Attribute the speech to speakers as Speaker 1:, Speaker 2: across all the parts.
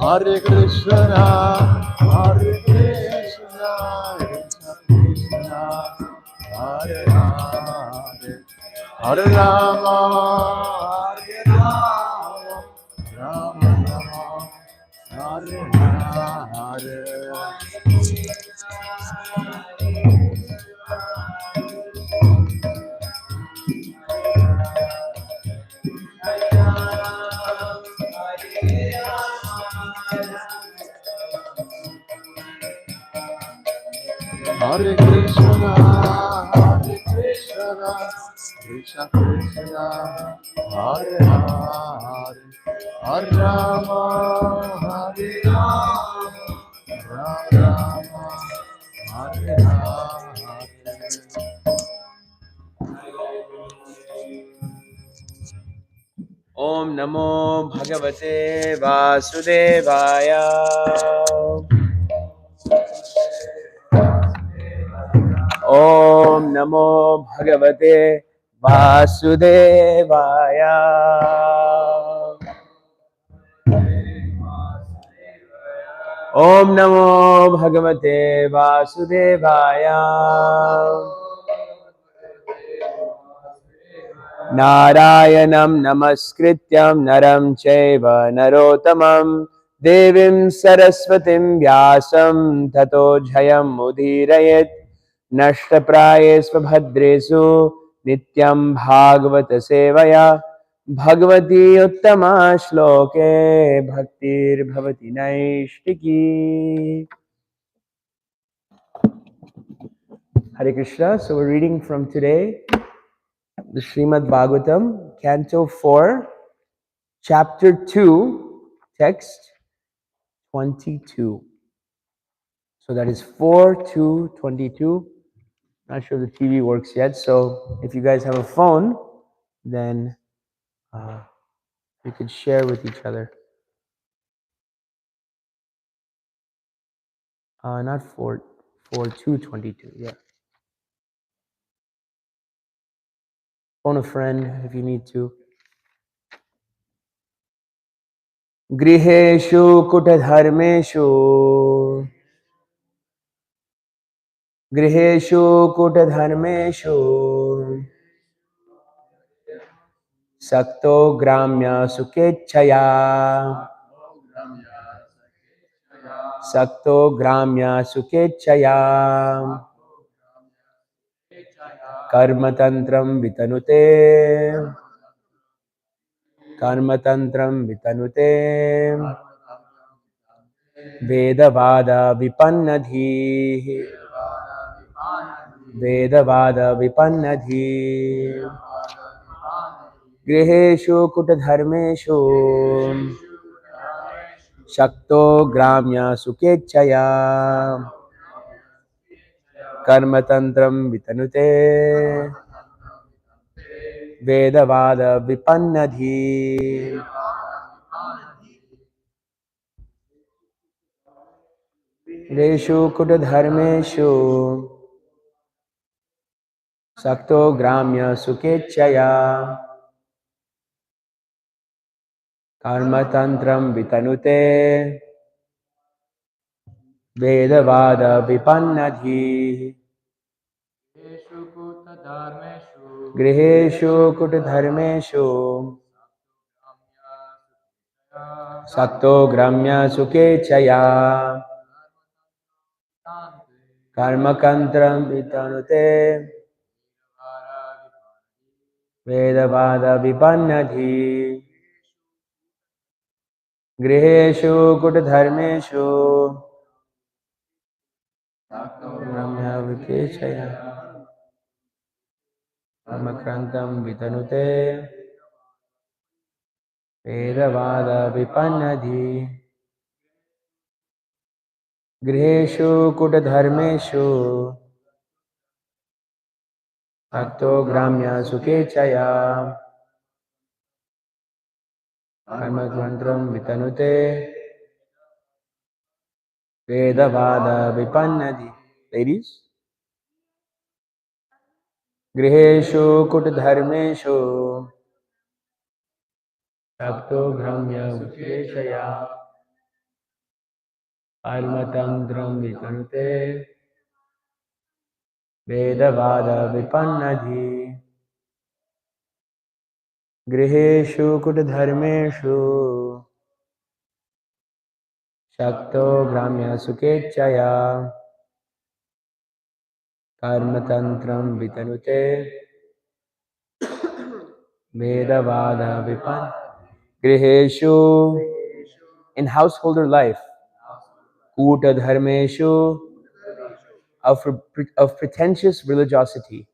Speaker 1: Hare Krishna, Hare Krishna, Krishna Krishna, Hare Hare, Hare Rama, Hare Rama, Rama Rama, Hare Hare. Hare Krishna, Hare Krishna, Krishna Krishna, Hare Hare, Hare Rama, Hare Rama, Rama Rama, Hare Hare. Om Namo Bhagavate Vasudevaya. Om Namo Bhagavate Vasudevaya. Om Namo Bhagavate Vasudevaya. Narayanam Namaskrityam Naram Chaiva Narottamam Devim Saraswatim Vyasam Tato Jayam Udhirayet Nashtaprayesva Bhadresu Nityam Bhagavata Sevaya Bhagavati Uttama Shloke Bhaktir Bhavati Naishtiki. Hare Krishna. So we're reading from today the Śrimad Bhāgavatam, Canto 4, Chapter 2, Text 22. So that is 4-2-22. Not sure if the TV works yet. So if you guys have a phone, then you could share with each other. Not 4-2-22. Yeah. Phone a friend if you need to. Griheshu kutadharmeshu. Griheshu kutadharmeshu. Sakto gramya sukechaya. Sakto gramya sukechaya. Karmatantram vitanute. Karmatantram vitanute. Vedavada vipannadhi. Vedavada vipannadhi. Griheshu kutadharmeshu. Shakto gramya sukechaya. Karmatantram vitanute. Vedavada vipannadhi. Reshu kutadharmeshu. Sakto gramya sukechaya. Karmatantram vitanute. Vedavada vipannadhi. Griheshu kutadharmeshu. Sakto gramya sukechaya. Karmakantram vitanute. Vedavada vipannadhi. Griheshu kutadharmeshu. Gramya vikechaya. Karmakrantam vitanute. Vedavada Vipannadhi Griheshu Kutadharmeshu Bhakto Gramya Sukechaya Karmatmantram Vitanute Vedavada Vipannadhi. Ladies, Griheshu Kutadharmeshu Bhakto Gramya Sukechaya Karmatantram Vitanute Vedavada Vipannadhi Griheshu Kutadharmeshu Shakto Gramya Sukechaya Karmatantram Vitanute Vedavada Vipan Griheshu. In householder life, Kuta Dharmeshu, of pretentious religiosity,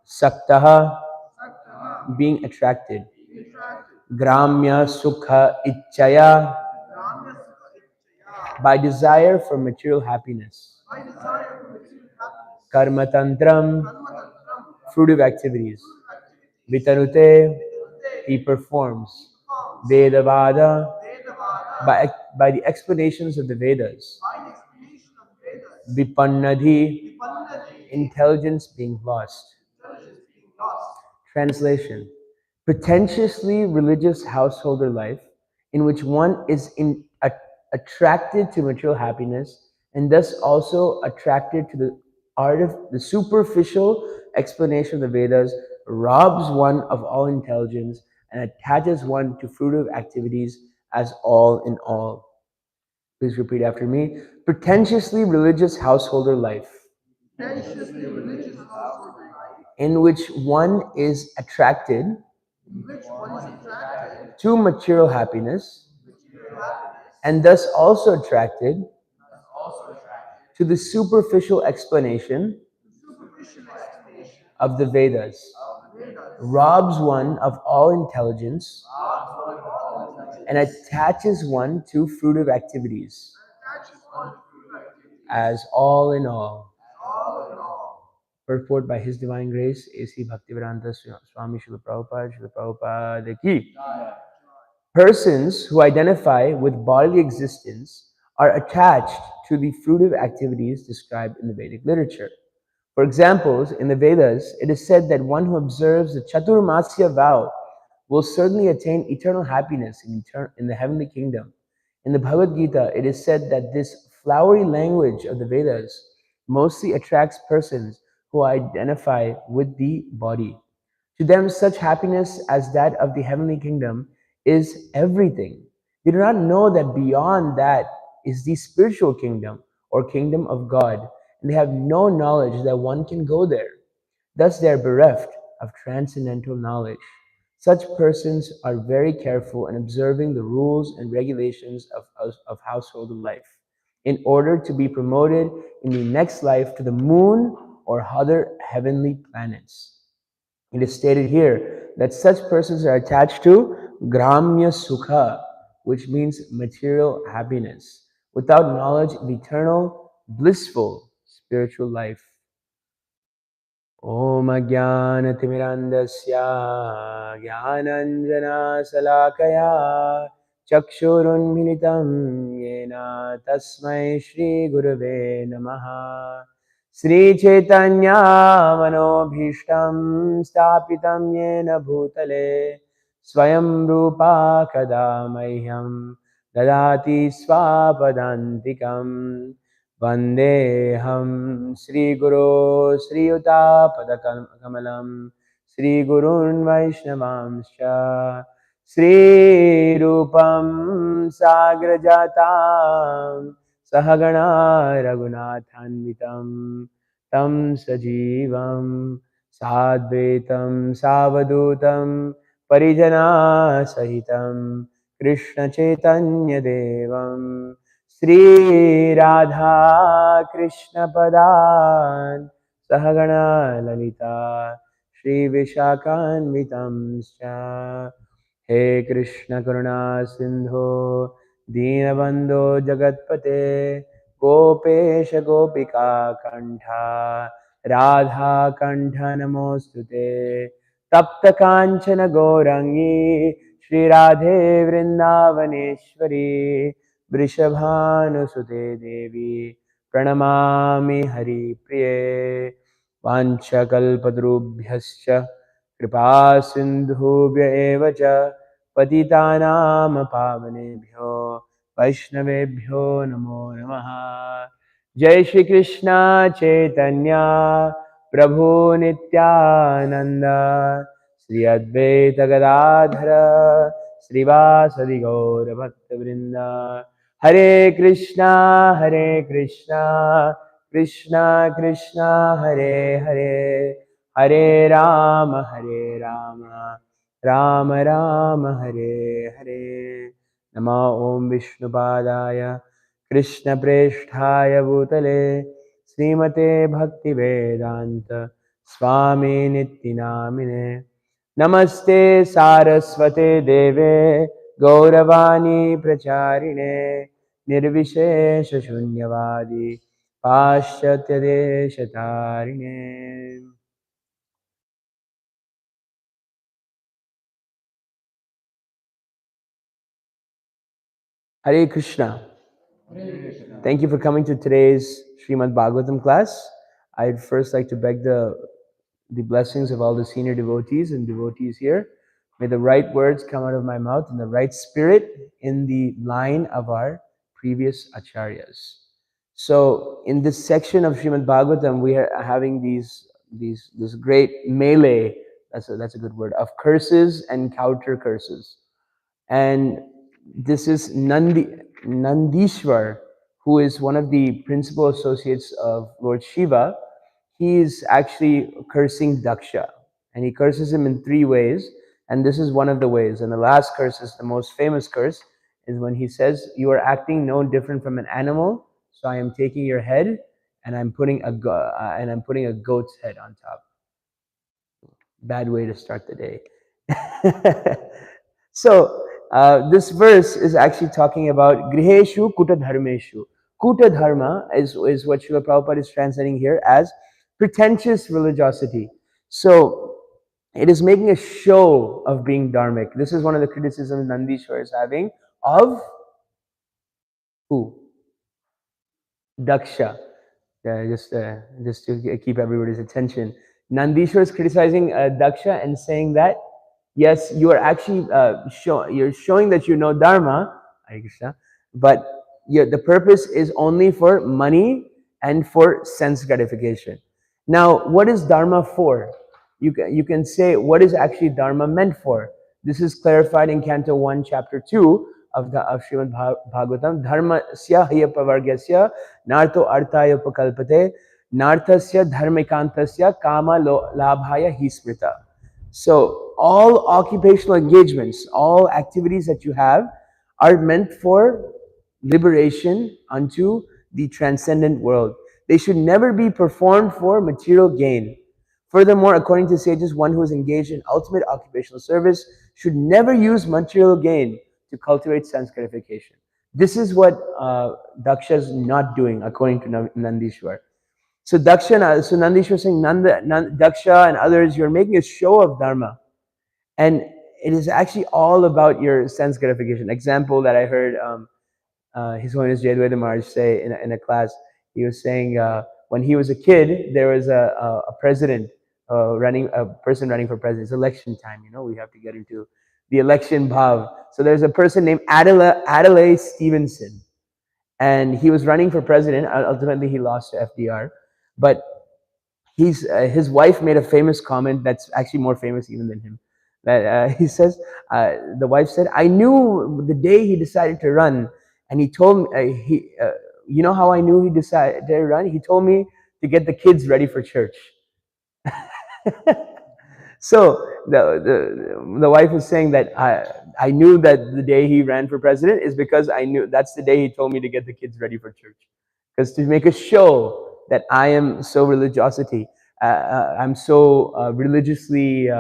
Speaker 1: Saktaha, being attracted, Gramya Sukha Ichchaya, by desire for material happiness, Karmatantram, fruitive activities, Vitanute, he performs, Vedavada, by the explanations of the Vedas, Vipannadhi, intelligence being lost. Translation: pretentiously religious householder life in which one is attracted to material happiness and thus also attracted to the art of the superficial explanation of the Vedas robs one of all intelligence and attaches one to fruitive activities as all in all. Please repeat after me. Pretentiously religious householder life in which one is attracted to material happiness and thus also attracted to the superficial explanation of the Vedas, robs one of all intelligence and attaches one to fruitive activities as all in all. Purport by His Divine Grace, A.C. Bhaktivedanta Swami Srila Prabhupada Ki. Persons who identify with bodily existence are attached to the fruitive activities described in the Vedic literature. For examples, in the Vedas, it is said that one who observes the Chaturmasya vow will certainly attain eternal happiness in the heavenly kingdom. In the Bhagavad Gita, it is said that this flowery language of the Vedas mostly attracts persons who identify with the body. To them, such happiness as that of the heavenly kingdom is everything. They do not know that beyond that is the spiritual kingdom or kingdom of God, and they have no knowledge that one can go there. Thus, they are bereft of transcendental knowledge. Such persons are very careful in observing the rules and regulations of household life in order to be promoted in the next life to the moon or other heavenly planets. It is stated here that such persons are attached to Gramya Sukha, which means material happiness, without knowledge of eternal, blissful spiritual life. Om Ajnanatimidandasya Jnananjana Salakaya Chakshurunmilitam Yena Tasmai Shri Gurave Namaha. Sri Chaitanya Manobhishtam Stapitam Yena Bhutale Swayam Rupa Kada Mahyam Dadati Swapadantikam Vandeham Sri Guru Sri Yuta Padakamalam Sri Gurun Vaishnavamscha Sri Rupam Sagrajatam Sahagana Raghunathanvitam Tam Sajivam Sadvetam Savadutam Parijana Sahitam Krishna Chaitanya Devam Sri Radha Krishna Padan Sahagana Lalita Shri Vishakanvitamscha He Krishna Karuna Sindho Deenabandho Jagatpate Gopesha Gopika Kantha Radha Kantha Namostute Tapta Kanchana Gaurangi Shri Radhe Vrindavaneshwari Vrishabhanusute Devi Pranamami Hari Priye Vanchakalpadrubhyascha Kripa Sindhubhya eva cha Patitanam Pavanebhyo Vaishnavebhyo Namo Namaha. Jai Shri Krishna Chaitanya Prabhu Nityananda Sri Advaita Gadadhara Srivasadi Gaura Bhakta Vrinda. Hare Krishna Krishna Krishna Hare Hare Hare Rama Rama Rama Hare Hare. Nama Om Vishnupadaya Krishna Presthaya Bhutale Srimate Bhakti Vedanta Swami Nityanamine. Namaste Saraswate Deve Gauravani Pracharine Nirvishesha Shunyavadi Paschatya Deshatarine. Hare Krishna. Thank you for coming to today's Śrimad Bhāgavatam class. I'd first like to beg the blessings of all the senior devotees and devotees here. May the right words come out of my mouth and the right spirit in the line of our previous acharyas. So in this section of Śrimad Bhāgavatam, we are having this great melee, that's a good word, of curses and counter curses. And this is Nandishwar, who is one of the principal associates of Lord Shiva. He is actually cursing Daksha, and he curses him in three ways, and this is one of the ways. And the last curse is the most famous curse, is when he says, "You are acting no different from an animal, so I am taking your head, and I'm putting a goat's head on top." Bad way to start the day. So this verse is actually talking about griheshu kuta dharmeshu. Kuta dharma is what Srila Prabhupada is translating here as pretentious religiosity. So it is making a show of being dharmic. This is one of the criticisms Nandishwar is having of who? Daksha. Just to keep everybody's attention. Nandishwar is criticizing Daksha and saying that yes, you are actually you're showing that you know Dharma, Hare Krishna, but the purpose is only for money and for sense gratification. Now, what is Dharma for? You can say what is actually Dharma meant for. This is clarified in Canto 1, Chapter 2 of Srimad Bhagavatam. Dharma sya hiyapavargasya narto arthaya upakalpate narthasya dharmikantasya kama labhaya hismrita. So all occupational engagements, all activities that you have are meant for liberation unto the transcendent world. They should never be performed for material gain. Furthermore, according to sages, one who is engaged in ultimate occupational service should never use material gain to cultivate sense gratification. This is what Daksha is not doing, according to Nandishwar. So so Nandishwar is saying, Daksha and others, you're making a show of Dharma. And it is actually all about your sense gratification. Example that I heard His Holiness Jayadvaita Maharaj say in a class, he was saying when he was a kid, there was a president a person running for president. It's election time, we have to get into the election bhav. So there's a person named Adelaide Stevenson, and he was running for president. Ultimately, he lost to FDR, but his wife made a famous comment that's actually more famous even than him. That he says, the wife said, "I knew the day he decided to run, and he told me you know how I knew he decided to run? He told me to get the kids ready for church." So the wife was saying that I knew that the day he ran for president is because I knew that's the day he told me to get the kids ready for church, because to make a show that I am so religiosity, I'm so religiously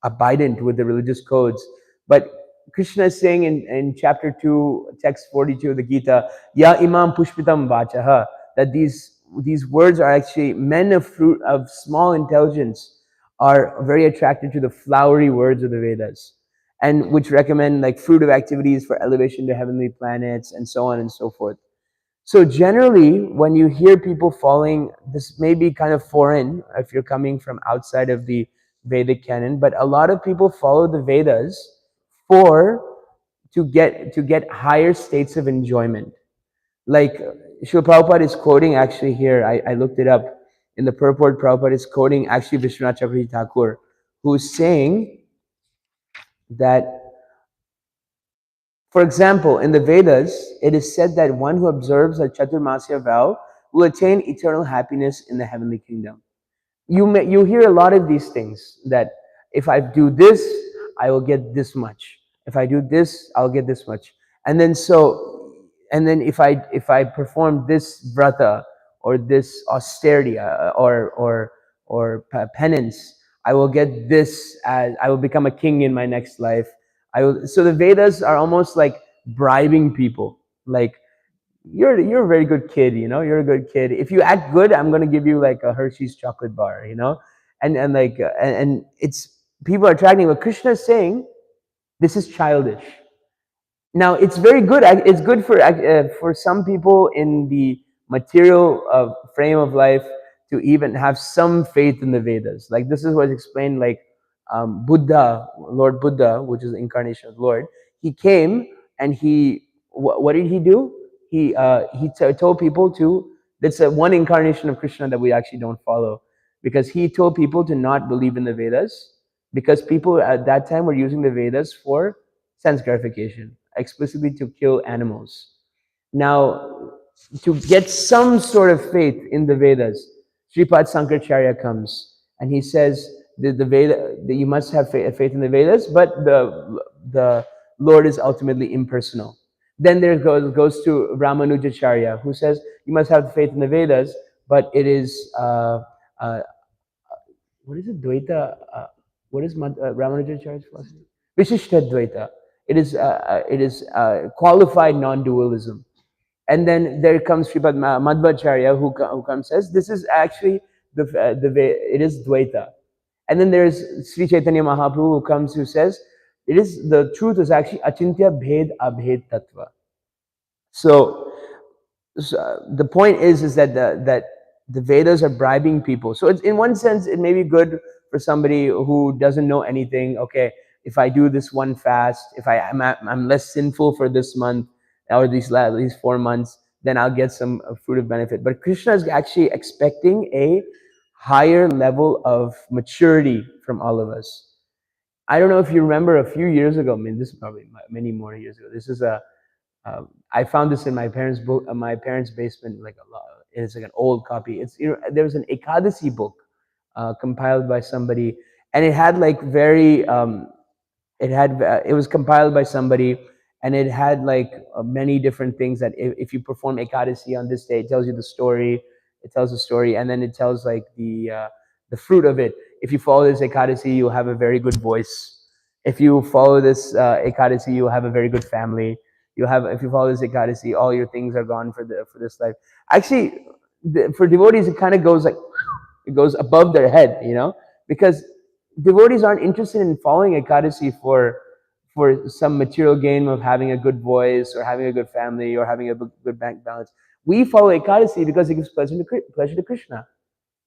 Speaker 1: abidant with the religious codes. But Krishna is saying in chapter 2, text 42 of the Gita, Ya imam pushpitam vachaha, that these words are actually men of fruit of small intelligence are very attracted to the flowery words of the Vedas, and which recommend like fruitive activities for elevation to heavenly planets and so on and so forth. So generally, when you hear people following, this may be kind of foreign if you're coming from outside of the Vedic canon, but a lot of people follow the Vedas for to get higher states of enjoyment. Like Srila Prabhupada is quoting actually here, I looked it up in the purport. Prabhupada is quoting actually Vishwanath Chakravarti Thakur, who's saying that, for example, in the Vedas, it is said that one who observes a Chaturmasya vow will attain eternal happiness in the heavenly kingdom. You hear a lot of these things that if I do this, I will get this much. If I do this, I'll get this much. And then if I perform this vrata or this austerity or penance, I will get this as I will become a king in my next life. So the Vedas are almost like bribing people. Like you're a very good kid, you're a good kid. If you act good, I'm going to give you like a Hershey's chocolate bar, and it's people are attracting. But Krishna is saying this is childish. Now it's very good. It's good for some people in the material frame of life to even have some faith in the Vedas. Like this is what's explained. Like Buddha, Lord Buddha, which is the incarnation of the Lord, he came and what did he do? He told people to. That's one incarnation of Krishna that we actually don't follow, because he told people to not believe in the Vedas, because people at that time were using the Vedas for sense gratification, explicitly to kill animals. Now, to get some sort of faith in the Vedas, Sripad Sankaracharya comes and he says the Veda, that you must have faith in the Vedas, but the Lord is ultimately impersonal. Then there goes to Ramanujacharya, who says you must have faith in the Vedas, but it is uh, what is it? Dvaita. What is Ramanujacharya's philosophy? Vishishta Dvaita. It is qualified non-dualism. And then there comes Sripad Madhvacharya, who comes says this is actually the way it is Dvaita. And then there's Sri Chaitanya Mahaprabhu, who comes, who says it is the truth is actually Achintya Bhed Abhed Tattva. So the point is that the Vedas are bribing people. So it's, in one sense, it may be good for somebody who doesn't know anything. Okay, if I do this one fast, if I'm less sinful for this month or these 4 months, then I'll get some fruit of benefit. But Krishna is actually expecting a higher level of maturity from all of us. I don't know if you remember a few years ago. I mean, this is probably many more years ago. This is I found this in my parents' book, my parents' basement. Like it's like an old copy. There was an Ekadasi book compiled by somebody, and it had like it was compiled by somebody, and it had like many different things that if you perform Ekadasi on this day, it tells you the story. It tells the story, and then it tells like the fruit of it. If you follow this Ekadasi, you'll have a very good voice. If you follow this Ekadasi, you'll have a very good family. If you follow this Ekadasi, all your things are gone for this life. Actually, for devotees, it kind of goes like it goes above their head, because devotees aren't interested in following Ekadasi for some material gain of having a good voice or having a good family or having a good bank balance. We follow Ekadasi because it gives pleasure to Krishna.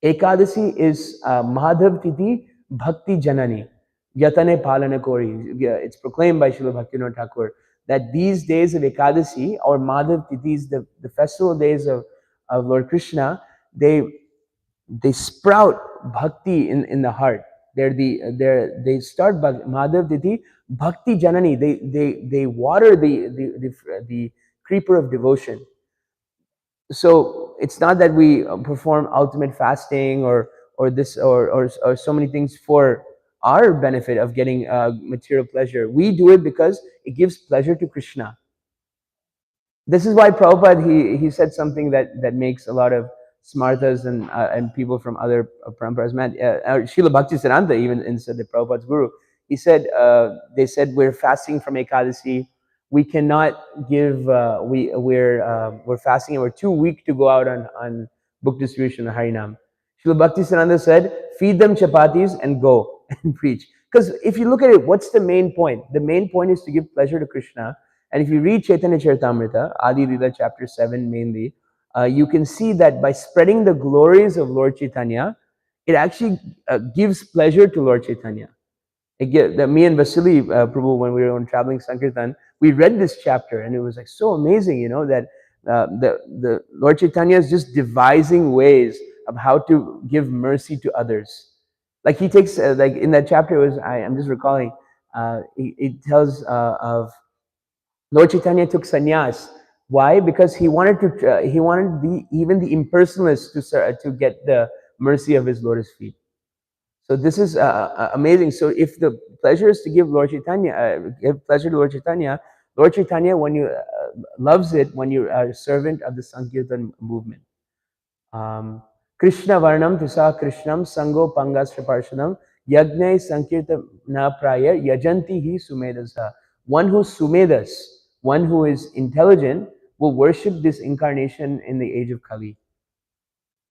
Speaker 1: Ekadasi is Madhav Titi Bhakti Janani. Yatane Palana Kori. It's proclaimed by Srila Bhaktivinoda Thakur that these days of Ekadasi or Madhav Titis, the festival days of Lord Krishna, they sprout bhakti in the heart. They start Madhav Titi Bhakti Janani. They water the creeper of devotion. So it's not that we perform ultimate fasting or this or so many things for our benefit of getting material pleasure. We do it because it gives pleasure to Krishna. This is why Prabhupada he said something that makes a lot of smartas and people from other paramparas mad. Srila Bhaktisiddhanta even said that Prabhupada's guru. he said, they said, we're fasting from Ekadasi. We cannot give, we're fasting and we're too weak to go out on book distribution of Harinam. Srila Bhaktisananda said, feed them chapatis and go and preach. Because if you look at it, what's the main point? The main point is to give pleasure to Krishna. And if you read Chaitanya Charitamrita, Adi Lila chapter 7 mainly, you can see that by spreading the glories of Lord Chaitanya, it actually gives pleasure to Lord Chaitanya. Me and Vasily Prabhu, when we were on traveling Sankirtan, we read this chapter and it was like so amazing, you know, that the Lord Chaitanya is just devising ways of how to give mercy to others. Like he takes, like in that chapter, I'm just recalling, it tells of Lord Chaitanya took sannyas. Why? Because he wanted even the impersonalists to get the mercy of his lotus feet. So this is amazing. So if the pleasure is to give Lord Chaitanya, give pleasure to Lord Chaitanya, when you loves it when you're a servant of the Sankirtan movement. Krishna Varnam Tisa Krishnam Sango Pangas Parshadam Yagnai Sankirtana Praya Yajanti Hi Sumedasa. One who's Sumedas, one who is intelligent, will worship this incarnation in the age of Kali.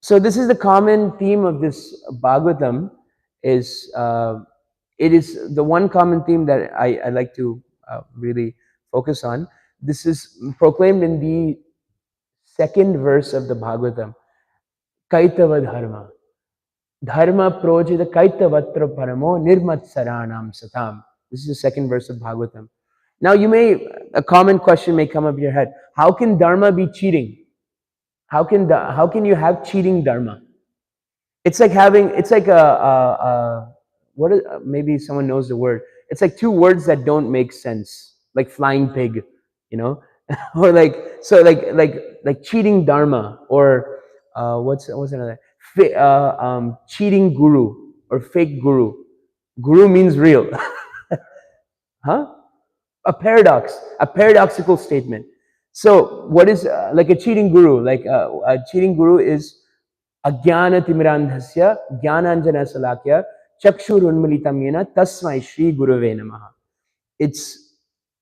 Speaker 1: So this is the common theme of this Bhagavatam. It is the one common theme that I like to really focus on. This is proclaimed in the second verse of the Bhagavatam. Kaitava dharma. Dharma projita kaitavatra paramo nirmatsaranam satam. This is the second verse of Bhagavatam. Now a common question may come up in your head. How can dharma be cheating? How can you have cheating dharma? It's like maybe someone knows the word. It's like two words that don't make sense, like flying pig, you know, or like cheating dharma, or what's another? Cheating guru or fake guru. Guru means real, huh? A paradoxical statement. So what is like a cheating guru? Like a cheating guru is Ajnana Timirandhasya Jnananjana Salakya Chakshurunmilitam Yena Tasmai Shri Guruve Namaha. It's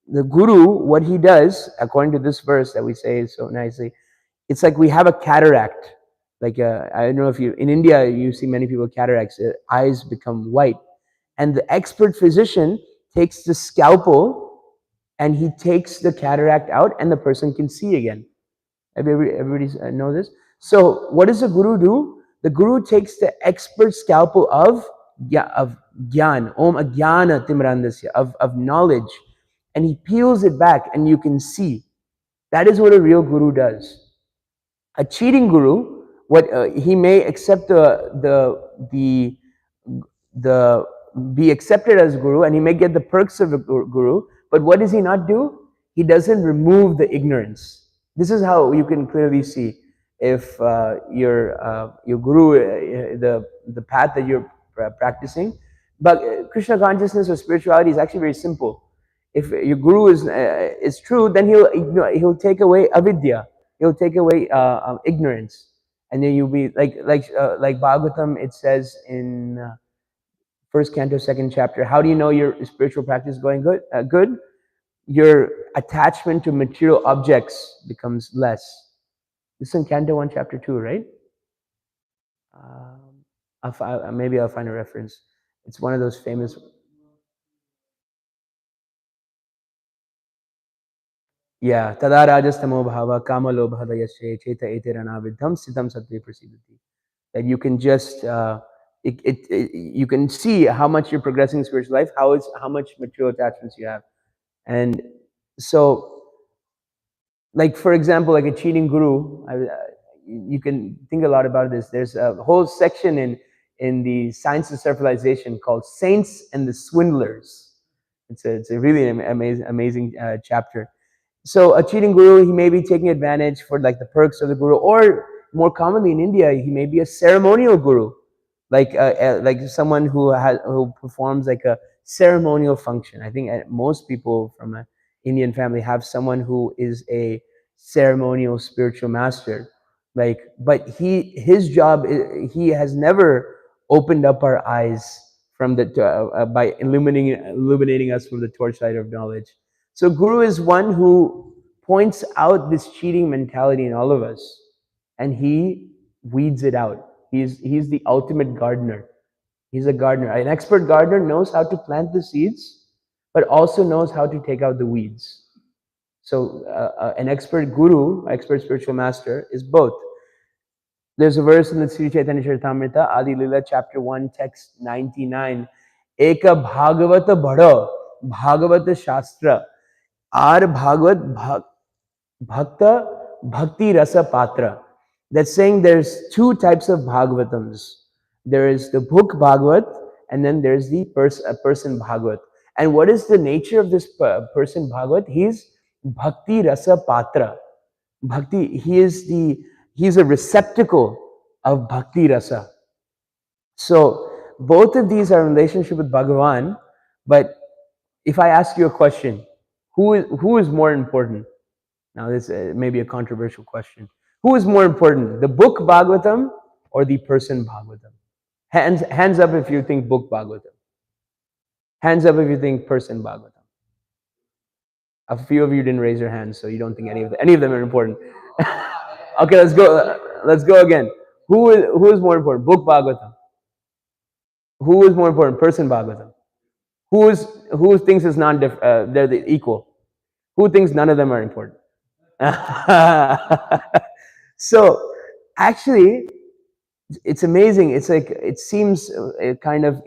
Speaker 1: the guru, what he does, according to this verse that we say so nicely, it's like we have a cataract. Like I don't know if in India, you see many people with cataracts, eyes become white. And the expert physician takes the scalpel and he takes the cataract out and the person can see again. Everybody know this? So what does the guru do? The guru takes the expert scalpel of gyan, om ajnana timrandasya, of knowledge, and he peels it back and you can see. That is what a real guru does. A cheating guru, he may accept the be accepted as guru and he may get the perks of a guru, but what does he not do? He doesn't remove the ignorance. This is how you can clearly see if your guru, the path that you're practicing. But Krishna consciousness or spirituality is actually very simple. If your guru is true, then he'll take away avidya. He'll take away ignorance, and then you'll be like Bhagavatam. It says in first canto, second chapter. How do you know your spiritual practice is going good? Good. Your attachment to material objects becomes less. This is in Canto 1, Chapter 2, right? Maybe I'll find a reference. It's one of those famous. Yeah, tada rajastamo bhava kama lobha dayasya cheta eterana vidham siddham sattve prasidati. That you can just you can see how much you're progressing in spiritual life, how much material attachments you have, and so. Like for example, like a cheating guru, you can think a lot about this. There's a whole section in the Science of Self-Realization called "Saints and the Swindlers." It's a really amazing chapter. So a cheating guru, he may be taking advantage for like the perks of the guru, or more commonly in India, he may be a ceremonial guru, like someone who performs like a ceremonial function. I think most people from a Indian family have someone who is a ceremonial spiritual master. But his job, he has never opened up our eyes from the by illuminating us from the torchlight of knowledge. So Guru is one who points out this cheating mentality in all of us, and he weeds it out. He's the ultimate gardener. He's a gardener. An expert gardener knows how to plant the seeds, but also knows how to take out the weeds. So an expert guru, expert spiritual master, is both. There's a verse in the Sri Chaitanya Charitamrita, Adi Lila, chapter 1, text 99. Eka Bhagavata Bhada, Bhagavata Shastra, Ar Bhagavat Bhakta Bhakti Rasa Patra. That's saying there's two types of Bhagavatams. There is the book Bhagavat, and then there's the person Bhagavat. And what is the nature of this person Bhagavat? He's Bhakti Rasa Patra. Bhakti, he's a receptacle of Bhakti Rasa. So both of these are in relationship with Bhagavan, but if I ask you a question, who is more important? Now this may be a controversial question. Who is more important, the book Bhagavatam or the person Bhagavatam? Hands up if you think book Bhagavatam. Hands up if you think person Bhagavatam. A few of you didn't raise your hands, so you don't think any of them are important. Okay, let's go. Let's go again. Who is more important, book Bhagavatam? Who is more important, person Bhagavatam? Who thinks it's not they're equal? Who thinks none of them are important? So actually, it's amazing. It's like it seems kind of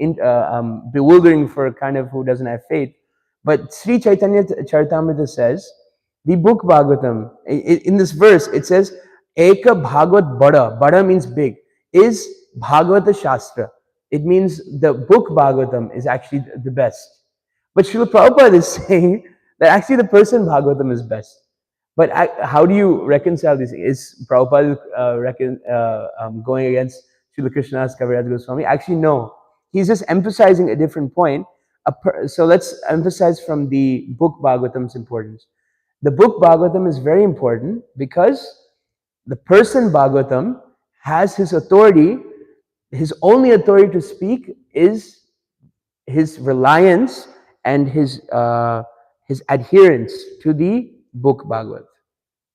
Speaker 1: bewildering for kind of who doesn't have faith. But Sri Chaitanya Charitamrita says the book Bhagavatam, in this verse it says Eka Bhagavat Bada. Bada means big. Is Bhagavata Shastra. It means the book Bhagavatam is actually the best. But Srila Prabhupada is saying that actually the person Bhagavatam is best. But how do you reconcile these? Is Prabhupada going against Srila Krishnadas Kaviraj Goswami? Actually, no. He's just emphasizing a different point. So let's emphasize from the book Bhagavatam's importance. The book Bhagavatam is very important because the person Bhagavatam has his authority. His only authority to speak is his reliance and his adherence to the book Bhagavat.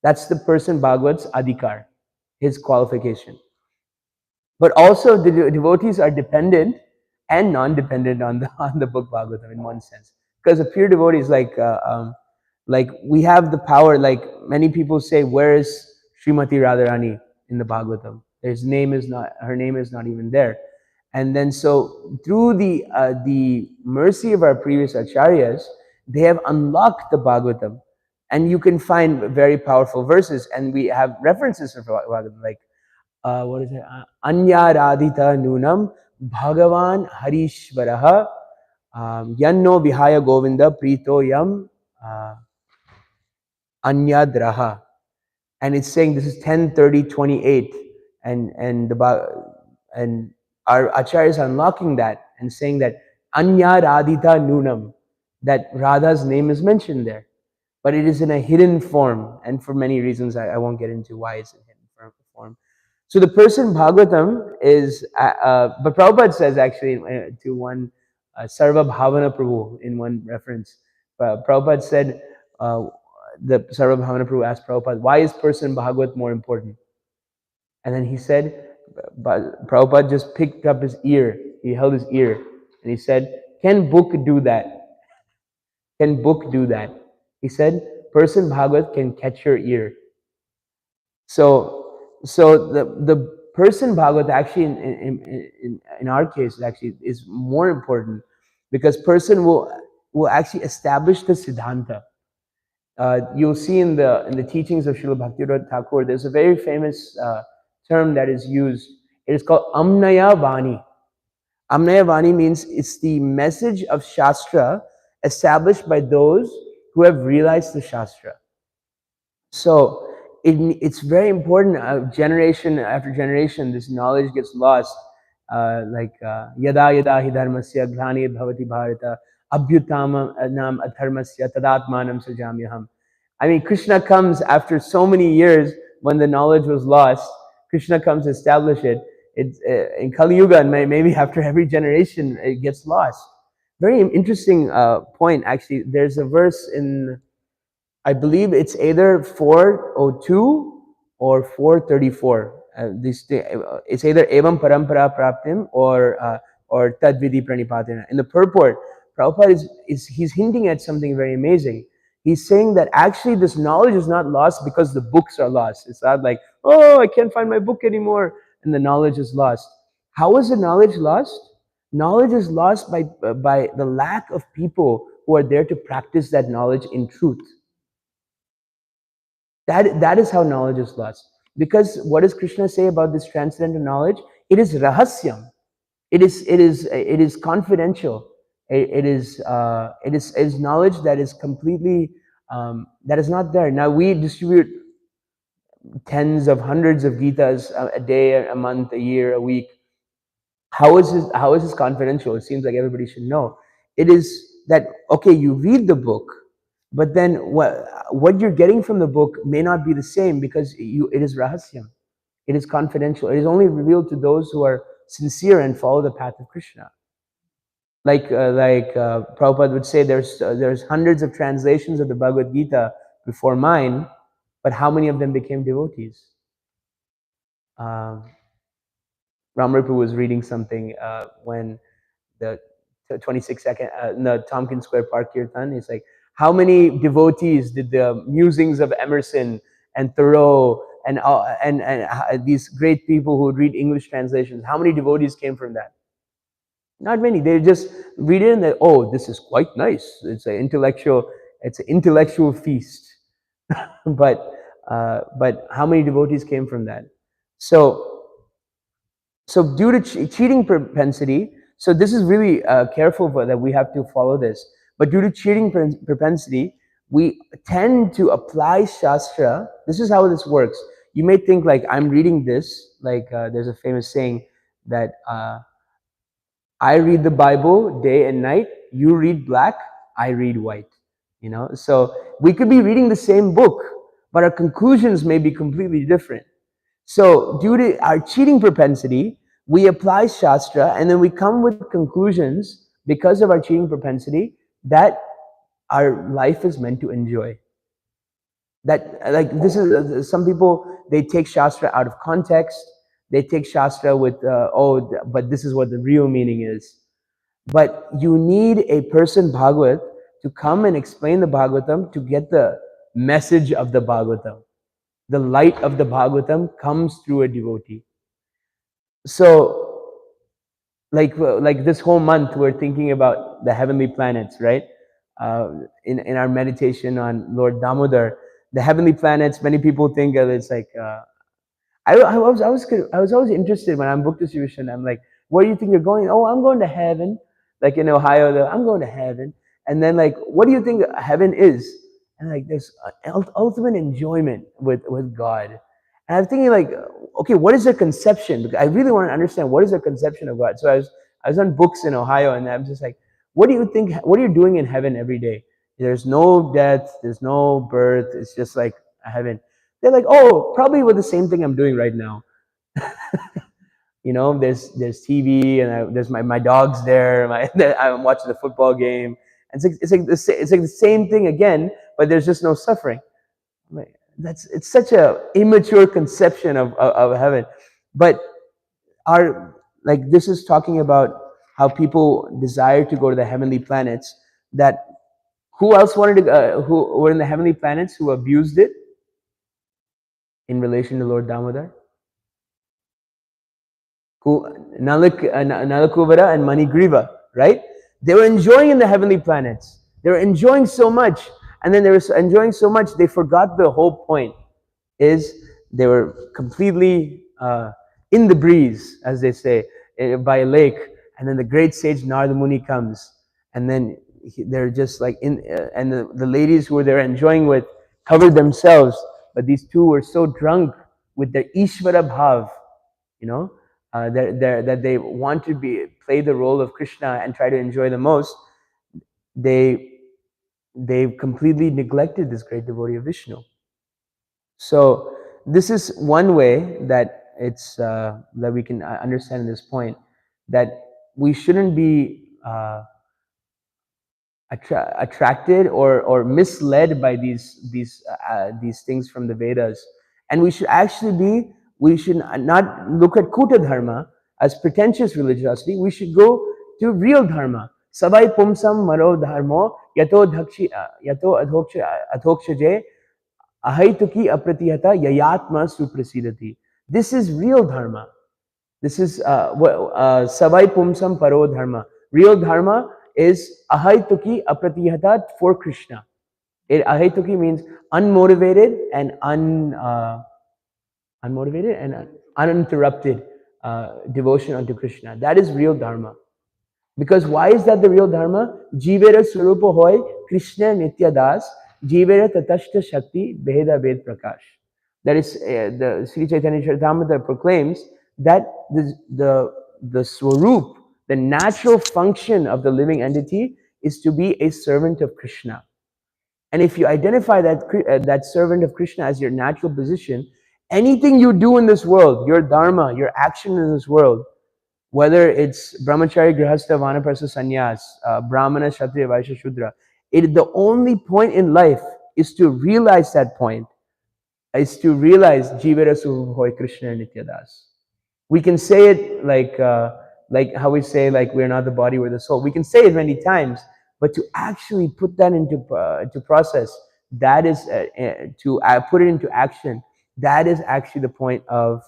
Speaker 1: That's the person Bhagavat's adhikar, his qualification. But also the devotees are dependent and non-dependent on the book Bhagavatam in one sense. Because a pure devotee is like we have the power, like many people say, where is Srimati Radharani in the Bhagavatam? Her name is not even there. And then so through the mercy of our previous acharyas, they have unlocked the Bhagavatam. And you can find very powerful verses, and we have references for Bhagavatam, like what is it? Anya Radhita Nunam Bhagavan Harishvaraha Yanno Vihaya Govinda Prito Yam Anyadraha. And it's saying this is 10:30:28, and our acharyas are unlocking that and saying that Anya Radhita Nunam, that Radha's name is mentioned there, but it is in a hidden form, and for many reasons I won't get into why it's in hidden form. So the person Bhagavatam is, but Prabhupada says actually to one Sarva Bhavana Prabhu in one reference, Prabhupada said, the Sarva Bhavana Prabhu asked Prabhupada, why is person Bhagavat more important? And then he said, Prabhupada just picked up his ear, he held his ear, and he said, can book do that? Can book do that? He said, person Bhagavat can catch your ear. So the person Bhagavat actually in our case actually is more important, because person will actually establish the Siddhanta. You'll see in the teachings of Srila Bhaktivedanta Thakur, there's a very famous term that is used. It is called Amnaya Vani. Amnaya Vani means it's the message of Shastra established by those who have realized the Shastra. So it's very important. Generation after generation, this knowledge gets lost. Like yada yada hi dharmasya glani bhavati bharata abhyutama nam adharmasya tadatmanam sajamyaham. I mean, Krishna comes after so many years when the knowledge was lost. Krishna comes to establish it. It's in Kali Yuga, and maybe after every generation, it gets lost. Very interesting point, actually. There's a verse in, I believe it's either 402 or 434. It's either Evam Parampara Praptim or Tad Vidhi Pranipatina. In the purport, Prabhupada he's hinting at something very amazing. He's saying that actually this knowledge is not lost because the books are lost. It's not like, oh, I can't find my book anymore, and the knowledge is lost. How is the knowledge lost? Knowledge is lost by the lack of people who are there to practice that knowledge in truth. That is how knowledge is lost. Because what does Krishna say about this transcendental knowledge? It is rahasyam. It is confidential. It is knowledge that is completely that is not there. Now we distribute tens of hundreds of Gitas a day, a month, a year, a week. How is this confidential? It seems like everybody should know. It is that, okay, you read the book, but then what you're getting from the book may not be the same because it is rahasyam. It is confidential. It is only revealed to those who are sincere and follow the path of Krishna. Like Prabhupada would say, there's hundreds of translations of the Bhagavad Gita before mine, but how many of them became devotees? Ramripu was reading something when the 26-second the Tompkins Square Park Kirtan. It's like, how many devotees did the musings of Emerson and Thoreau and these great people who would read English translations, how many devotees came from that? Not many. They just read it and they, oh, this is quite nice. It's an intellectual feast. but how many devotees came from that? So due to cheating propensity, so this is really careful that we have to follow this. But due to cheating propensity, we tend to apply Shastra. This is how this works. You may think like, I'm reading this, like there's a famous saying that I read the Bible day and night, you read black, I read white. So we could be reading the same book, but our conclusions may be completely different. So due to our cheating propensity, we apply Shastra and then we come with conclusions because of our cheating propensity that our life is meant to enjoy. That, like, this is, some people, they take Shastra out of context. They take Shastra with, but this is what the real meaning is. But you need a person, Bhagavat, to come and explain the Bhagavatam to get the message of the Bhagavatam. The light of the Bhagavatam comes through a devotee. So, like this whole month, we're thinking about the heavenly planets, right? In our meditation on Lord Damodar, the heavenly planets. Many people think of it's like. I was always interested when I'm book distribution. I'm like, where do you think you're going? Oh, I'm going to heaven. Like in Ohio, I'm going to heaven. And then like, what do you think heaven is? And like, there's ultimate enjoyment with God. And I'm thinking like, okay, what is their conception? Because I really want to understand what is their conception of God. So I was on books in Ohio, and I'm just like, what do you think? What are you doing in heaven every day? There's no death. There's no birth. It's just like a heaven. They're like, oh, probably with the same thing I'm doing right now. There's TV, and there's my dog's there. I'm watching the football game. And it's like the same thing again, but there's just no suffering. It's such a immature conception of heaven. But this is talking about how people desire to go to the heavenly planets. That who else wanted to who were in the heavenly planets who abused it in relation to Lord Damodar? Nalakuvara and Manigriva, right? They were enjoying in the heavenly planets. They were enjoying so much, and then they were enjoying so much they forgot the whole point. Is they were completely in the breeze, as they say, by a lake, and then the great sage Narada Muni comes, and then they're just like and the ladies who were there enjoying with covered themselves, but these two were so drunk with their Ishvara Bhav, that they want to play the role of Krishna and try to enjoy the most. They completely neglected this great devotee of Vishnu. So this is one way that it's that we can understand in this point, that we shouldn't be attracted or misled by these things from the Vedas, and we should not look at Kuta dharma as pretentious religiosity. We should go to real dharma. Savai pumsam maro dharmo yato adhokshaje ahaituki apratihata yayatma suprasidati. This is real dharma. This is savai pumsam paro dharma. Real dharma is ahaituki apratihata for Krishna. Ahaituki means unmotivated and unmotivated and uninterrupted devotion unto Krishna. That is real dharma. Because why is that the real dharma? Jivera surupa hoy Krishna nitya das, jivera tatashta shakti beheda ved prakash. That is, the Sri Chaitanya Charitamrita proclaims that the swarup, the natural function of the living entity, is to be a servant of Krishna. And if you identify that servant of Krishna as your natural position, anything you do in this world, your dharma, your action in this world, whether it's brahmachari, grihastha, vanaprastha, sannyas, brahmana, kshatriya, vaishya, shudra, the only point in life is to realize that point, is to realize jivera suhoy Krishna nityadas. We can say it like how we say, like, we're not the body, we're the soul. We can say it many times, but to actually put that into process, that is to put it into action, that is actually the point of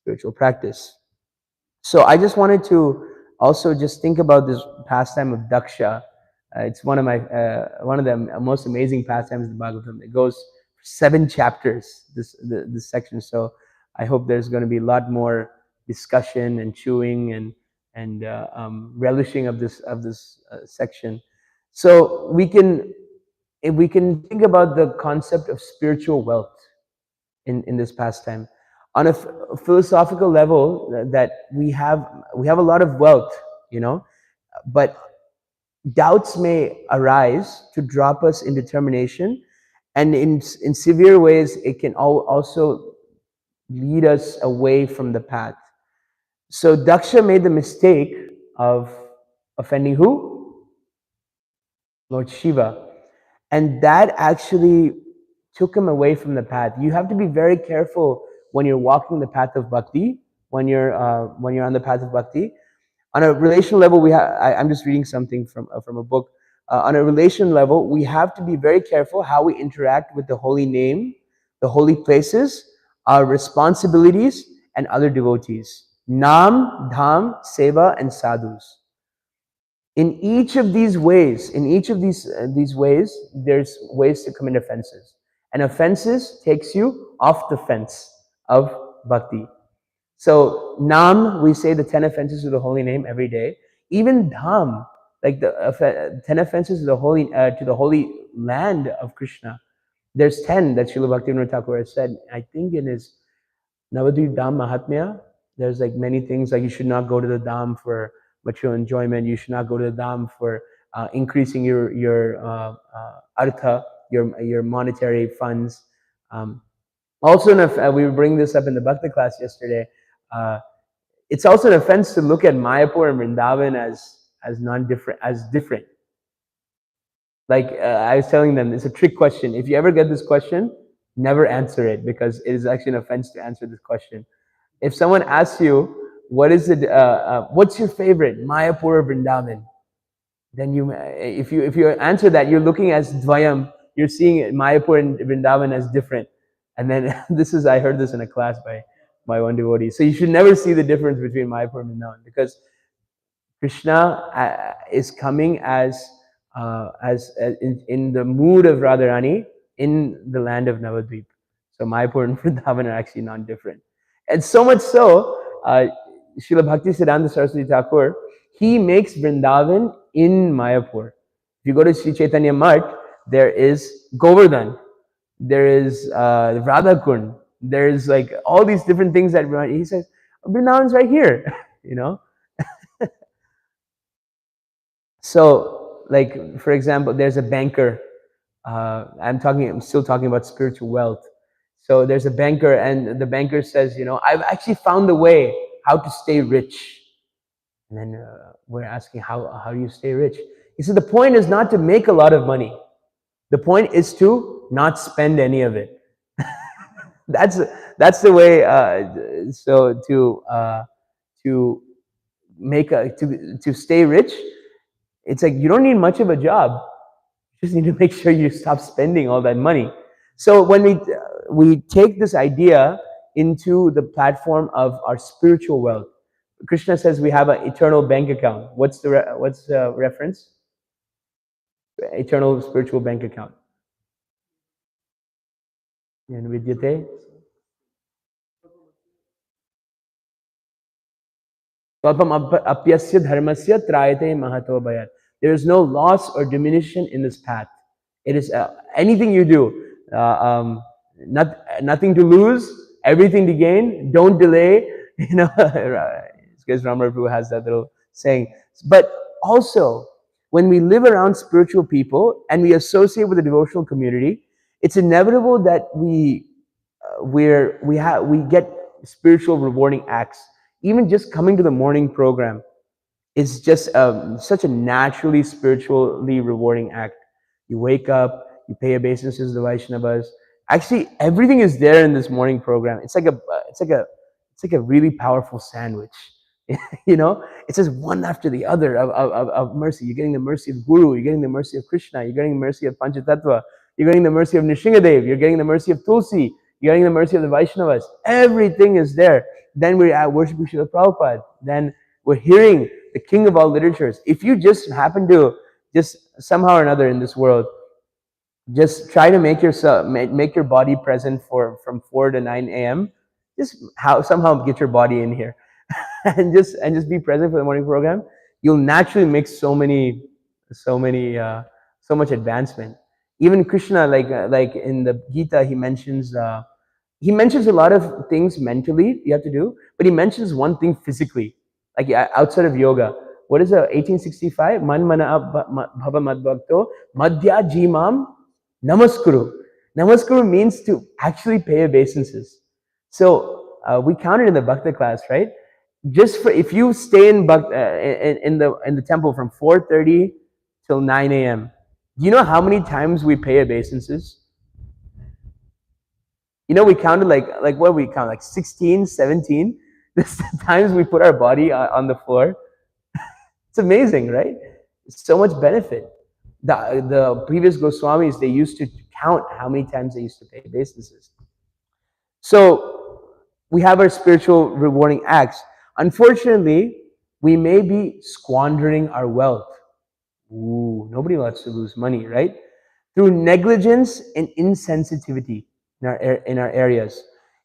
Speaker 1: spiritual practice. So I just wanted to also just think about this pastime of Daksha. It's one of the most amazing pastimes in the Bhagavatam. It goes 7 chapters, this section. So I hope there's going to be a lot more discussion and chewing and relishing of this section. So if we can think about the concept of spiritual wealth in this pastime. On a philosophical level, that we have a lot of wealth, but doubts may arise to drop us in determination, and in severe ways it can also lead us away from the path. So Daksha made the mistake of offending who? Lord Shiva. And that actually took him away from the path. You have to be very careful when you're walking the path of bhakti, when you're on the path of bhakti. On a relational level, I'm just reading something from a book. On a relation level, we have to be very careful how we interact with the holy name, the holy places, our responsibilities, and other devotees. Nam, Dham, Seva, and Sadhus. In each of these ways, there's ways to commit offenses. And offenses takes you off the fence of bhakti. So Nam, we say the 10 offenses to the holy name every day. Even Dham, like the 10 offenses to the holy land of Krishna. There's 10 that Srila Bhaktivinoda Thakur has said. I think in his Navadvip Dham Mahatmya, there's like many things, like you should not go to the Dham for material enjoyment. You should not go to the Dham for increasing your artha, your monetary funds. Also, we were bringing this up in the Bhakti class yesterday. It's also an offense to look at Mayapur and Vrindavan as different. Like I was telling them, it's a trick question. If you ever get this question, never answer it, because it is actually an offense to answer this question. If someone asks you, what's your favorite, Mayapur or Vrindavan? Then if you answer that, you're looking as Dvayam. You're seeing Mayapur and Vrindavan as different. And then I heard this in a class by one devotee. So you should never see the difference between Mayapur and Vrindavan, because Krishna is coming as in the mood of Radharani in the land of Navadvip. So Mayapur and Vrindavan are actually not different. And so much so, Srila Bhaktisiddhanta Saraswati Thakur, he makes Vrindavan in Mayapur. If you go to Sri Chaitanya Math, there is Govardhan, there is Radhakund, there's like all these different things that he says, Vrindavan's right here, So, like, for example, there's a banker. I'm still talking about spiritual wealth. So there's a banker, and the banker says, I've actually found the way how to stay rich. And then we're asking, how do you stay rich? He said, the point is not to make a lot of money. The point is to not spend any of it. That's the way. So to to stay rich, it's like you don't need much of a job. You just need to make sure you stop spending all that money. So when we take this idea into the platform of our spiritual wealth, Krishna says we have an eternal bank account. What's the reference? Eternal spiritual bank account. And vidyate. Apyasya dharmasya trayate mahato bhayat. There is no loss or diminution in this path. It is anything you do, nothing to lose, everything to gain. Don't delay. Because Ramar Prabhu has that little saying. But also, when we live around spiritual people and we associate with the devotional community, it's inevitable that we get spiritual rewarding acts. Even just coming to the morning program is just such a naturally spiritually rewarding act. You wake up, you pay obeisances to the Vaishnavas. Actually, everything is there in this morning program. It's like a really powerful sandwich. It says one after the other of mercy. You're getting the mercy of Guru. You're getting the mercy of Krishna. You're getting the mercy of Panchatattva. You're getting the mercy of Nishingadev. You're getting the mercy of Tulsi. You're getting the mercy of the Vaishnavas. Everything is there. Then we're at worshiping Srila Prabhupada. Then we're hearing the king of all literatures. If you just happen to just somehow or another in this world, just try to make your body present from 4 to 9 a.m. Just somehow get your body in here. and just be present for the morning program. You'll naturally make so much advancement. Even Krishna, like in the Gita, he mentions a lot of things mentally you have to do, but he mentions one thing physically, like outside of yoga. What is 1865? Man mana bhava madbhakto madhya jimam namaskuru. Namaskuru means to actually pay obeisances. So we counted in the Bhakta class, right? Just for if you stay in the temple from 4:30 till 9 a.m. Do you know how many times we pay obeisances? We counted what we count, like 16, 17 this times we put our body on the floor. It's amazing, right? It's so much benefit. The previous Goswamis, they used to count how many times they used to pay obeisances. So we have our spiritual rewarding acts. Unfortunately, we may be squandering our wealth. Ooh, nobody wants to lose money, right? Through negligence and insensitivity in our areas.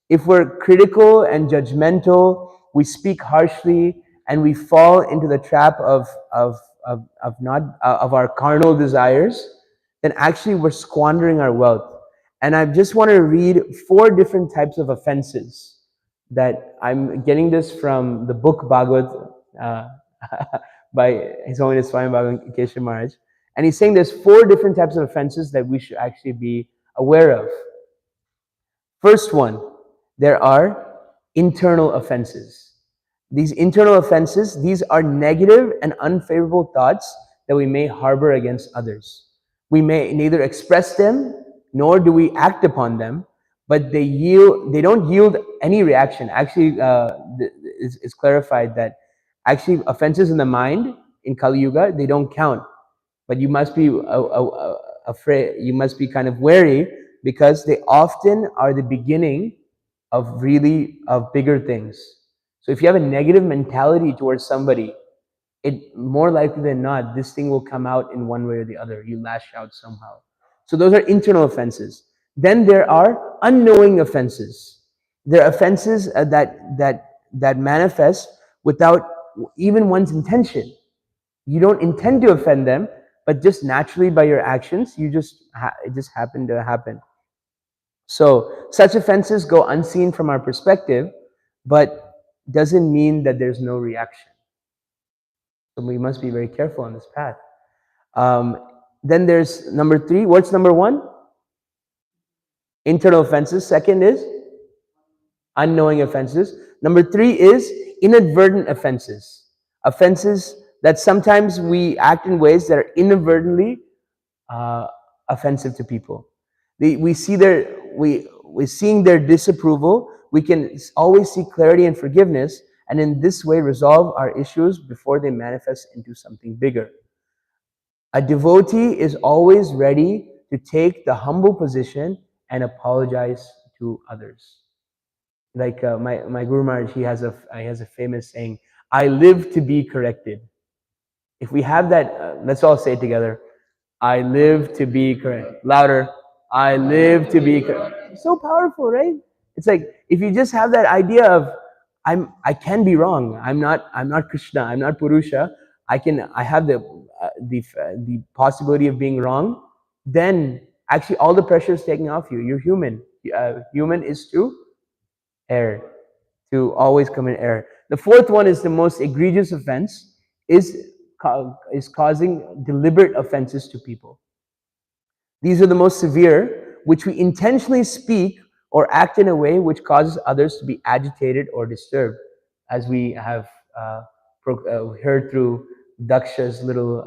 Speaker 1: If we're critical and judgmental, we speak harshly, and we fall into the trap of our carnal desires, then actually we're squandering our wealth. And I just want to read 4 different types of offenses that I'm getting this from the book Bhagavad by His Holiness Swami Bhagavan Keshav Maharaj. And he's saying there's 4 different types of offenses that we should actually be aware of. First one, there are internal offenses. These internal offenses, these are negative and unfavorable thoughts that we may harbor against others. We may neither express them nor do we act upon them, but they don't yield any reaction. Actually, it's clarified that actually offenses in the mind in Kali Yuga, they don't count. But you must be afraid, you must be kind of wary, because they often are the beginning of bigger things. So if you have a negative mentality towards somebody, it more likely than not, this thing will come out in one way or the other. You lash out somehow. So those are internal offenses. Then there are unknowing offenses. There are offenses that manifest without even one's intention. You don't intend to offend them, but just naturally by your actions, it just happened to happen. So such offenses go unseen from our perspective, but doesn't mean that there's no reaction. So we must be very careful on this path. Then there's number 3. What's number 1? internal offenses. Second is unknowing offenses. Number three is inadvertent offenses. Offenses that sometimes we act in ways that are inadvertently uh, offensive to people. We see we're seeing their disapproval. We can always see clarity and forgiveness, and in this way resolve our issues before they manifest into something bigger. A devotee is always ready to take the humble position and apologize to others. Like my Guru Maharaj, he has a famous saying, "I live to be corrected." If we have that, let's all say it together. I live to be correct. Louder. I live to be correct. So powerful, right? It's like if you just have that idea of I can be wrong. I'm not Krishna. I'm not Purusha. I have the possibility of being wrong. Then actually all the pressure is taken off you. You're human. Human is to err, to always commit error. The fourth one is the most egregious offense, is causing deliberate offenses to people. These are the most severe, which we intentionally speak or act in a way which causes others to be agitated or disturbed, as we have heard through Daksha's little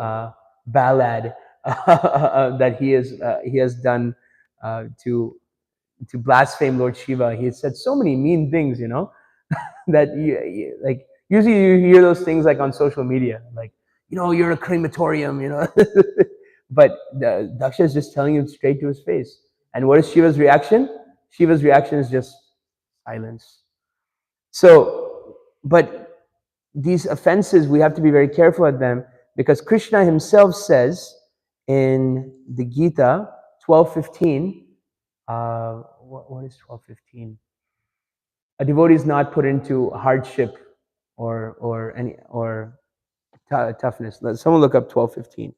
Speaker 1: ballad that he has done to blaspheme Lord Shiva. He has said so many mean things, that like usually you hear those things like on social media, like you're a crematorium, but Daksha is just telling him straight to his face. And what is Shiva's reaction? Shiva's reaction is just silence. So, but these offenses, we have to be very careful at them, because Krishna himself says in the Gita 12:15, what is 12:15? A devotee is not put into hardship or toughness. Someone look up 12:15.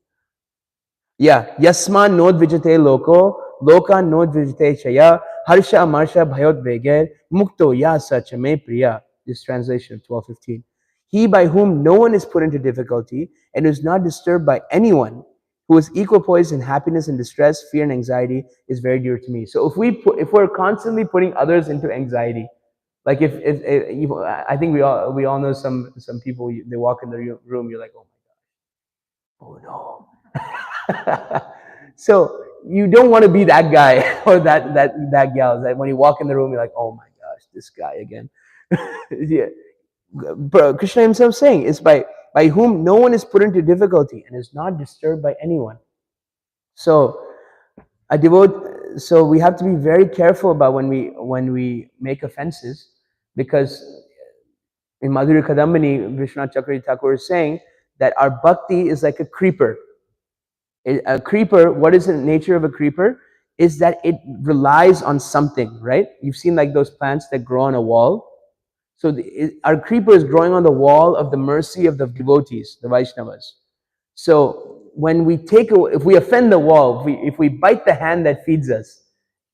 Speaker 1: Yeah, yasman nod vijate loka nod vijate chaya, harsha marsha bhayot veger, mukto ya sachame priya. This translation of 12:15. He by whom no one is put into difficulty and is not disturbed by anyone, who is equal poised in happiness and distress, fear and anxiety, is very dear to me. So if we're constantly putting others into anxiety, like if I think we all know some people, they walk in the room, you're like, oh no. So you don't want to be that guy or that gal that when you walk in the room, you're like, oh my gosh, this guy again. Yeah. Krishna himself saying is by whom no one is put into difficulty and is not disturbed by anyone. So so we have to be very careful about when we make offenses, because in Madhurya Kadambini, Vishwanath Chakravarti Thakur is saying that our bhakti is like a creeper. A creeper, what is the nature of a creeper? Is that it relies on something, right? You've seen like those plants that grow on a wall. So our creeper is growing on the wall of the mercy of the devotees, the Vaishnavas. So when if we offend the wall, if we bite the hand that feeds us,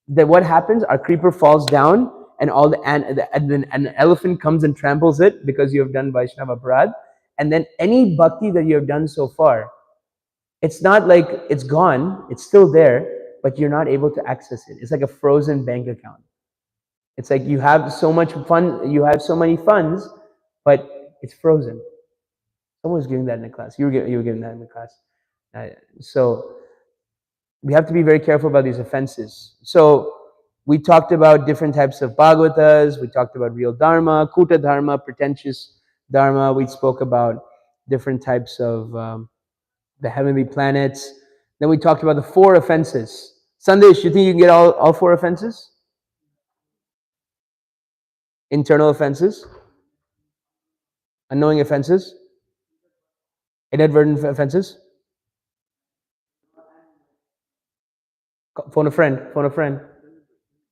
Speaker 1: then what happens? Our creeper falls down, and then an elephant comes and tramples it because you have done Vaishnava Aparad. And then any bhakti that you have done so far, it's not like it's gone, it's still there, but you're not able to access it. It's like a frozen bank account. It's like you have so much fun, you have so many funds, but it's frozen. Someone was giving that in the class. You were giving that in the class. So we have to be very careful about these offenses. So we talked about different types of Bhagavatas. We talked about real Dharma, Kuta Dharma, pretentious Dharma. We spoke about different types of the heavenly planets. Then we talked about the four offenses. Sandesh, you think you can get all four offenses? Internal offenses, unknowing offenses, inadvertent offenses. Phone a friend, phone a friend.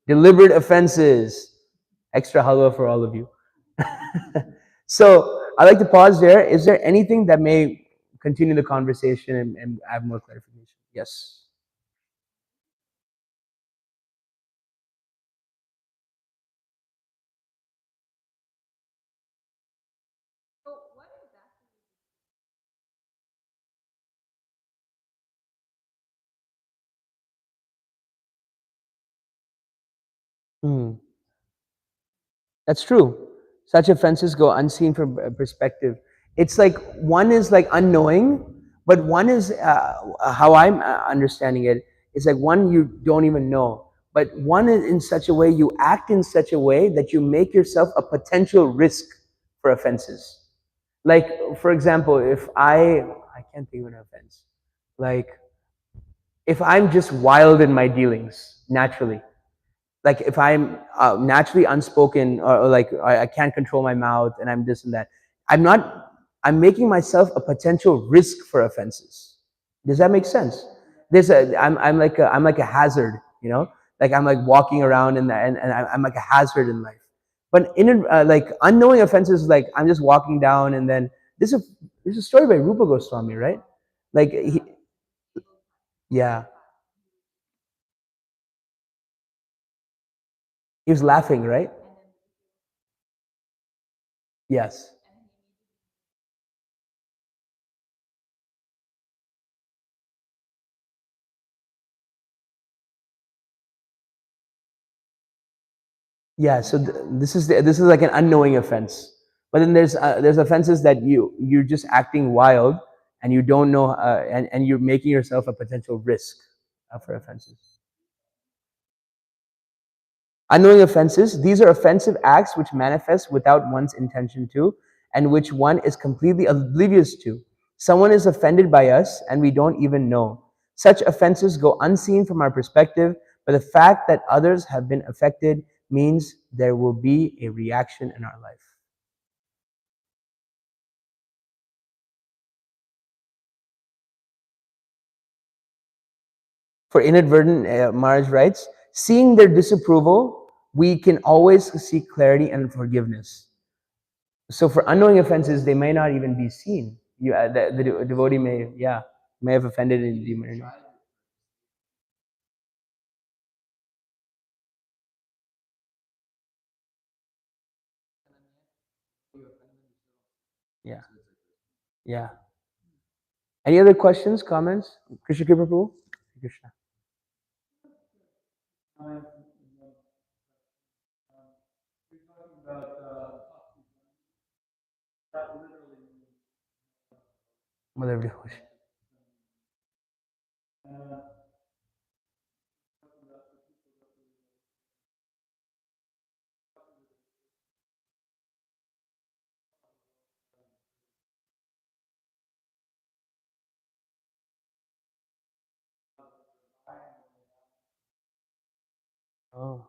Speaker 1: Deliberate offenses. Extra halwa for all of you. So I'd like to pause there. Is there anything that may continue the conversation and add more clarification? Yes. Hmm. That's true. Such offenses go unseen from perspective. It's like one is like unknowing, but one is how I'm understanding it. It's like one you don't even know, but one is in such a way you act in such a way that you make yourself a potential risk for offenses. Like for example, if I can't think of an offense. Like if I'm just wild in my dealings naturally, like if I'm naturally unspoken or like I can't control my mouth and I'm this and that, I'm not. I'm making myself a potential risk for offenses. Does that make sense? I'm like a hazard, you know. Like I'm like walking around and I'm like a hazard in life. But in like unknowing offenses, like I'm just walking down and then there's a story by Rupa Goswami, right? Like yeah, he was laughing, right? Yes. Yeah, so this is like an unknowing offense. But then there's offenses that you're just acting wild and you don't know and you're making yourself a potential risk for offenses. Unknowing offenses, these are offensive acts which manifest without one's intention to, and which one is completely oblivious to. Someone is offended by us and we don't even know. Such offenses go unseen from our perspective, but the fact that others have been affected means there will be a reaction in our life. For inadvertent, Maharaj writes, seeing their disapproval, we can always see clarity and forgiveness. So for unknowing offenses, they may not even be seen. The devotee may have offended and you may not. Yeah, yeah. Any other questions, comments? Krishna Kripa Prabhu? Krishna. Mother devotion. Oh.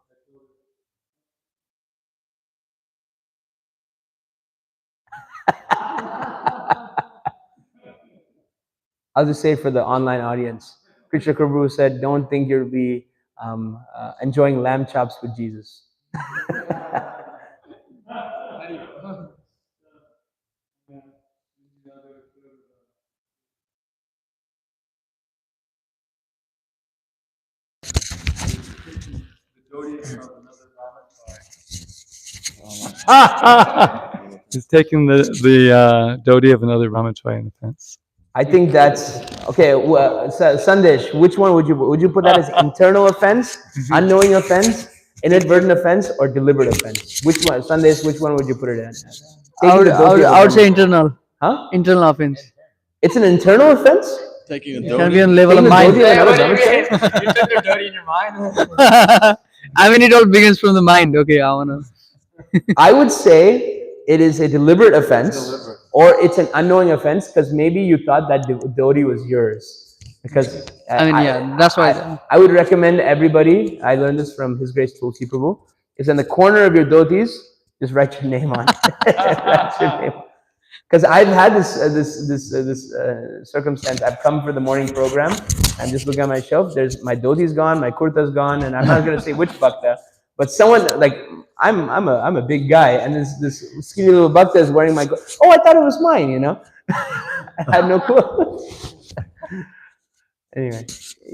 Speaker 1: I'll just say for the online audience, Krishna Prabhu said, don't think you'll be enjoying lamb chops with Jesus.
Speaker 2: He's taking the dhoti of another brahmachari in offense.
Speaker 1: I think that's okay. Sandesh, which one would you put that as internal offense, unknowing offense, inadvertent offense, or deliberate offense? Which one, Sandesh? Which one would you put it in?
Speaker 3: I would say internal.
Speaker 1: Huh?
Speaker 3: Internal offense.
Speaker 1: It's an internal offense.
Speaker 3: Taking a can be on level of
Speaker 1: Taking the
Speaker 3: mind.
Speaker 1: dhoti of another brahmachari?
Speaker 4: You took their dirty in your mind.
Speaker 3: I mean, it all begins from the mind. Okay, I wanna.
Speaker 1: I would say it is a deliberate offense, or it's an unknowing offense because maybe you thought that dhoti was yours. Because
Speaker 3: I mean, yeah, that's why.
Speaker 1: I would recommend everybody. I learned this from His Grace Tulsi Prabhu. Is in the corner of your dhotis, just write your name on. Write your name. Because I've had this circumstance. I've come for the morning program. I'm just looking at my shelf. There's my dhoti's gone, my kurta's gone, and I'm not going to say which bhakta, but someone like I'm a big guy, and this skinny little bhakta is wearing my. Oh, I thought it was mine. You know, I had no clue. Anyway,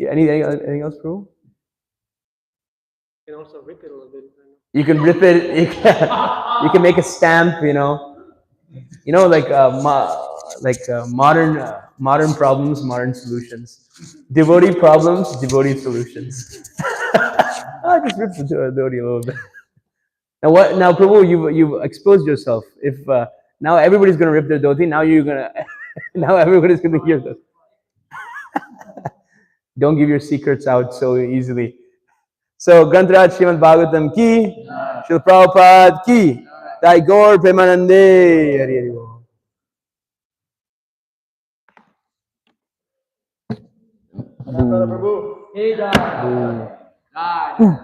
Speaker 1: anything else, Prabhu?
Speaker 4: You can also rip it a little bit.
Speaker 1: You can rip it. You can make a stamp. Like modern problems, modern solutions. Devotee problems, devotee solutions. Just rip the dhoti a little bit. Now what? Now, Prabhu, you've exposed yourself. If now everybody's gonna rip their dhoti, now you're gonna. Now everybody's gonna hear this. Don't give your secrets out so easily. So, Grantaraj Śrimad Bhāgavatam ki, Srila Prabhupada ki, Tagore Premanande. Hari Hari Bol. Prabhu.